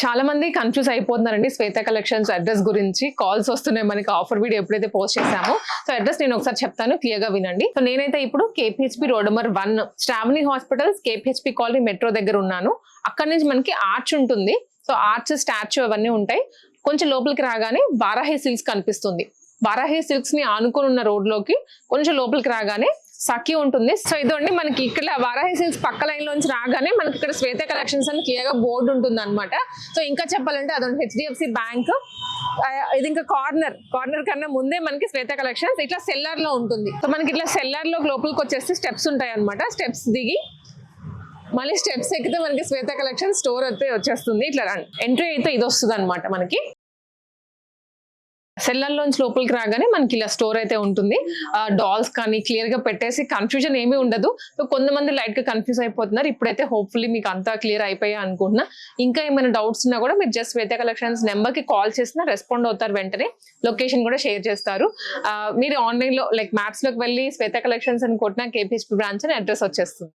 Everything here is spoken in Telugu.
చాలా మంది కన్ఫ్యూజ్ అయిపోతున్నారండి శ్వేత కలెక్షన్స్ అడ్రస్ గురించి. కాల్స్ వస్తున్నాయి మనకి ఆఫర్ వీడియో ఎప్పుడైతే పోస్ట్ చేసామో. సో అడ్రస్ నేను ఒకసారి చెప్తాను, క్లియర్ గా వినండి. సో నేనైతే ఇప్పుడు KPHB road number 1 Shravani hospitals KPHB colony metro దగ్గర ఉన్నాను. అక్కడ నుంచి మనకి ఆర్చ్ ఉంటుంది. సో ఆర్చ్, స్టాచ్యూ అవన్నీ ఉంటాయి. కొంచెం లోపలికి రాగానే వారాహి సిల్క్స్ కనిపిస్తుంది. వారాహి సిల్క్స్ ని ఆనుకొని ఉన్న రోడ్ లోకి కొంచెం లోపలికి రాగానే సఖి ఉంటుంది. సో ఇదండి మనకి ఇక్కడ వారాహి సిల్క్స్ పక్క లైన్ లోంచి రాగానే మనకి ఇక్కడ శ్వేత కలెక్షన్స్ అని క్లియర్ గా బోర్డు ఉంటుంది అనమాట. సో ఇంకా చెప్పాలంటే అదొండి హెచ్డిఎఫ్సి బ్యాంక్. ఇది ఇంకా కార్నర్ కన్నా ముందే మనకి శ్వేత కలెక్షన్స్ ఇట్లా సెల్లర్ లో ఉంటుంది. సో మనకి ఇట్లా సెల్లర్ లో లోపలికి వచ్చేసి స్టెప్స్ ఉంటాయి అనమాట. స్టెప్స్ దిగి మళ్ళీ స్టెప్స్ ఎక్కితే మనకి శ్వేత కలెక్షన్ స్టోర్ అయితే వచ్చేస్తుంది. ఇట్లా ఎంట్రీ అయితే ఇది వస్తుంది అనమాట. మనకి సెల్లర్లోంచి లోపలికి రాగానే మనకి ఇలా స్టోర్ అయితే ఉంటుంది. డాల్స్ కానీ క్లియర్ గా పెట్టేసి కన్ఫ్యూజన్ ఏమీ ఉండదు. సో కొంతమంది లైట్ గా కన్ఫ్యూజ్ అయిపోతున్నారు. ఇప్పుడైతే హోప్ఫుల్లీ మీకు అంతా క్లియర్ అయిపోయా అనుకుంటున్నా. ఇంకా ఏమైనా డౌట్స్ ఉన్నా కూడా మీరు జస్ట్ శ్వేత కలెక్షన్స్ నెంబర్ కి కాల్ చేసినా రెస్పాండ్ అవుతారు. వెంటనే లొకేషన్ కూడా షేర్ చేస్తారు. మీరు ఆన్లైన్ లో లైక్ మ్యాప్స్ లోకి వెళ్ళి శ్వేత కలెక్షన్స్ అని కొట్టినా కేపీహెచ్పీ బ్రాంచ్ అని అడ్రస్ వచ్చేస్తుంది.